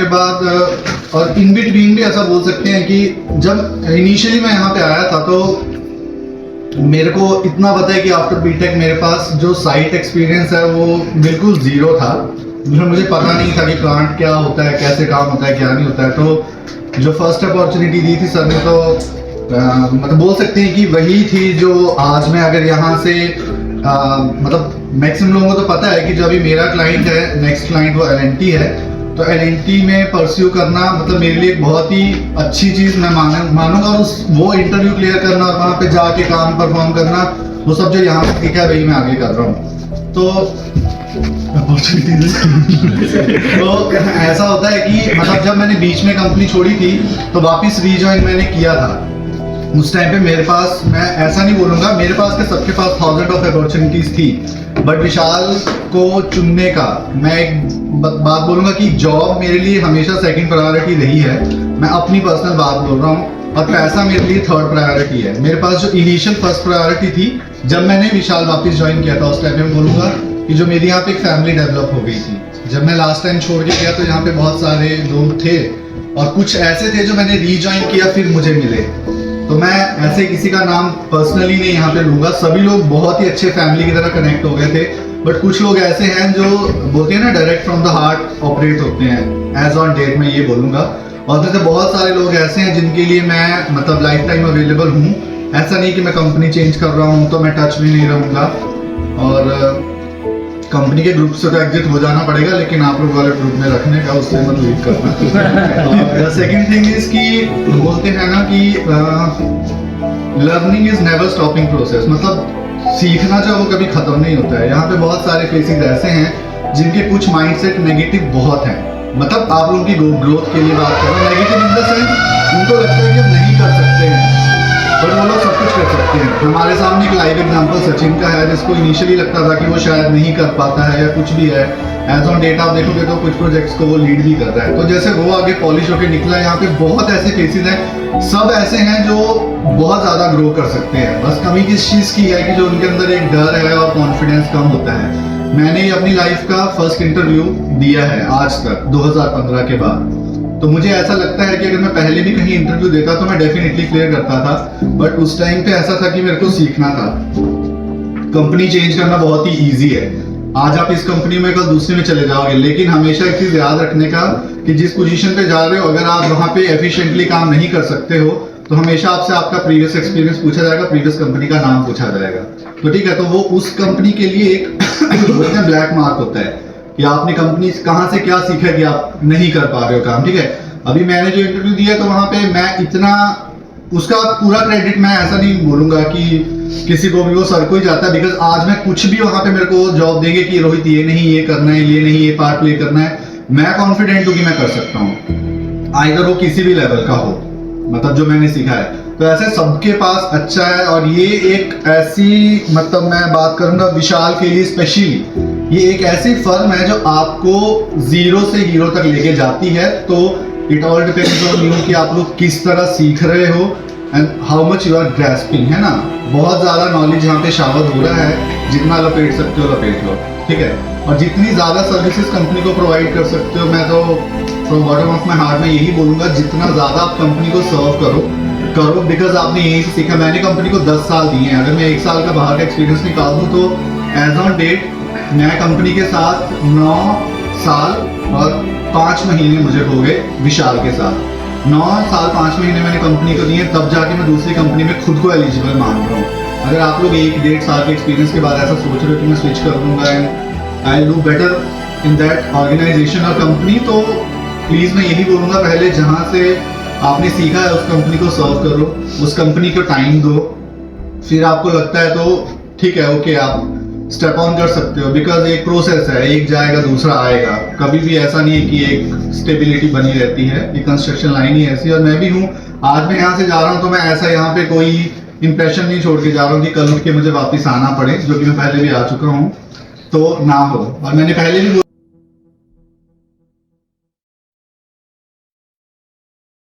बाद और in between भी ऐसा बोल सकते हैं कि जब इनिशियली मैं यहाँ पे आया था तो मेरे को इतना पता है कि आफ्टर बीटेक मेरे पास जो साइट एक्सपीरियंस है वो बिल्कुल जीरो था। मुझे पता नहीं था कि प्लांट क्या होता है, कैसे काम होता है, क्या नहीं होता है। तो जो फर्स्ट अपॉर्चुनिटी दी थी सर ने तो मतलब बोल सकते हैं कि वही थी जो आज मैं अगर यहाँ से मतलब मैक्सिमम लोगों को तो पता है कि जो अभी मेरा क्लाइंट है, नेक्स्ट क्लाइंट वो L&T है। तो L&T में परस्यू करना मतलब मेरे लिए बहुत ही अच्छी चीज़ मैं मानूंगा। और वो इंटरव्यू क्लियर करना और वहाँ पे जाके काम परफॉर्म करना, वो सब जो यहाँ से सीखा है वही मैं आगे कर रहा हूँ। तो तो ऐसा होता है कि मतलब जब मैंने बीच में कंपनी छोड़ी थी तो वापस रीजॉइन मैंने किया था। उस टाइम पे मेरे पास, मैं ऐसा नहीं बोलूंगा मेरे पास के सबके पास थाउजेंड ऑफ अपॉर्चुनिटीज थी, बट विशाल को चुनने का मैं एक बात बोलूंगा कि जॉब मेरे लिए हमेशा सेकंड प्रायोरिटी रही है। मैं अपनी पर्सनल बात बोल रहा हूँ, और पैसा मेरे लिए थर्ड प्रायोरिटी है। मेरे पास जो इनिशियल फर्स्ट प्रायोरिटी थी जब मैंने विशाल वापस ज्वाइन किया था, उस टाइम में बोलूंगा कि जो मेरी यहाँ पे एक फैमिली डेवलप हो गई थी। जब मैं लास्ट टाइम छोड़ के गया तो यहाँ पे बहुत सारे लोग थे और कुछ ऐसे थे जो मैंने रीज्वाइन किया फिर मुझे मिले। तो मैं ऐसे किसी का नाम पर्सनली नहीं यहाँ पे लूंगा, सभी लोग बहुत ही अच्छे फैमिली की तरह कनेक्ट हो गए थे। बट कुछ लोग ऐसे हैं जो बोलते हैं ना direct from the heart operate होते हैं एज ऑन डेट, मैं ये बोलूंगा। और जैसे बहुत सारे लोग ऐसे हैं जिनके लिए मैं मतलब लाइफ टाइम अवेलेबल हूँ। ऐसा नहीं कि मैं कंपनी चेंज कर रहा हूँ तो मैं टच में नहीं रहूँगा, और कंपनी के ग्रुप से तो एग्जिट हो जाना पड़ेगा, लेकिन आप लोग वाले ग्रुप में रखने का उससे मत लीड करना। सेकंड थिंग इज कि बोलते हैं ना कि learning is never stopping process, मतलब सीखना जो है वो कभी खत्म नहीं होता है। यहाँ पे बहुत सारे फेसेस ऐसे हैं जिनके कुछ माइंडसेट नेगेटिव बहुत हैं, मतलब आप लोगों की ग्रोथ के लिए बात कर रहा हूँ। नेगेटिव इन द सेंस उनको लगता है कि हम नहीं कर सकते हैं, बट वो लोग सब कुछ कर सकते हैं। हमारे सामने एक लाइव एग्जांपल सचिन का है, जिसको इनिशियली लगता था कि वो शायद नहीं कर पाता है या कुछ भी है। एज ऑन डेट आप देखोगे तो कुछ प्रोजेक्ट्स को वो लीड भी कर रहा है। तो जैसे वो आगे पॉलिश होकर निकला है, यहाँ पे बहुत ऐसे केसेस हैं, सब ऐसे हैं जो बहुत ज़्यादा ग्रो कर सकते हैं। बस कमी किस चीज़ की है कि जो उनके अंदर एक डर है और कॉन्फिडेंस कम होता है। मैंने अपनी लाइफ का फर्स्ट इंटरव्यू दिया है आज तक 2015 के बाद। तो मुझे ऐसा लगता है कि अगर मैं पहले भी कहीं इंटरव्यू देता तो मैं डेफिनेटली क्लियर करता था, बट उस टाइम पे ऐसा था कि मेरे को सीखना था। कंपनी चेंज करना बहुत ही इजी है, आज आप इस कंपनी में कल दूसरे में चले जाओगे, लेकिन हमेशा एक चीज याद रखने का कि जिस पोजीशन पे जा रहे हो अगर आप वहां पे एफिशिएंटली काम नहीं कर सकते हो तो हमेशा आपसे आपका प्रीवियस एक्सपीरियंस पूछा जाएगा, प्रीवियस कंपनी का नाम पूछा जाएगा। तो ठीक है, तो वो उस कंपनी के लिए एक ब्लैक मार्क होता है कि आपने कंपनी कहाँ से क्या सीखा कि आप नहीं कर पा रहे हो काम। ठीक है, अभी मैंने जो इंटरव्यू दिया तो वहां पे मैं इतना उसका पूरा क्रेडिट मैं ऐसा नहीं बोलूंगा कि किसी को भी, वो सर को ही जाता है। बिकॉज आज मैं कुछ भी वहां पे मेरे को जॉब देंगे कि रोहित ये नहीं ये करना है, ये नहीं ये पार्ट प्ले करना है, मैं कॉन्फिडेंट हूँ कि मैं कर सकता हूँ, आइदर वो किसी भी लेवल का हो, मतलब जो मैंने सीखा है। तो ऐसे सबके पास अच्छा है। और ये एक ऐसी, मतलब मैं बात करूंगा विशाल के लिए स्पेशली, ये एक ऐसी फर्म है जो आपको जीरो से हीरो तक लेके जाती है। तो it all depends on you कि आप लोग किस तरह सीख रहे हो and how much you are grasping, है ना। बहुत ज़्यादा नॉलेज यहाँ पे शामिल हो रहा है, जितना लपेट सकते हो लपेट लो, ठीक है। और जितनी ज़्यादा सर्विसेज कंपनी को प्रोवाइड कर सकते हो, मैं तो from bottom of my heart में यही बोलूँगा, जितना ज़्यादा आप कंपनी को सर्व करो, बिकॉज आपने यही से सीखा। मैंने कंपनी को 10 साल दिए हैं, अगर मैं 1 साल का बाहर का एक्सपीरियंस निकाल दूँ तो एज ऑन डेट मैं कंपनी के साथ 9 साल और 5 महीने मुझे हो गए विशाल के साथ। 9 साल 5 महीने मैंने कंपनी को दिए, तब जाके मैं दूसरी कंपनी में खुद को एलिजिबल मान रहा हूँ। अगर आप लोग 1-1.5 साल के एक्सपीरियंस के बाद ऐसा सोच रहे हो कि मैं स्विच कर दूंगा and I do better in that organisation और कंपनी, तो प्लीज़ मैं यही बोलूँगा, पहले जहाँ से आपने सीखा है उस कंपनी को सर्व करो, उस कंपनी को टाइम दो, फिर आपको लगता है तो ठीक है, ओके, आप स्टेप ऑन कर सकते हो। बिकॉज एक प्रोसेस है, एक जाएगा दूसरा आएगा, कभी भी ऐसा नहीं है कि एक स्टेबिलिटी बनी रहती है। ये कंस्ट्रक्शन लाइन ही ऐसी, और मैं भी हूँ, आज मैं यहाँ से जा रहा हूँ तो मैं ऐसा यहाँ पे कोई इंप्रेशन नहीं छोड़ के जा रहा हूँ कि कल उठ के मुझे वापस आना पड़े, जो कि मैं पहले भी आ चुका हूँ, तो ना हो। और मैंने पहले भी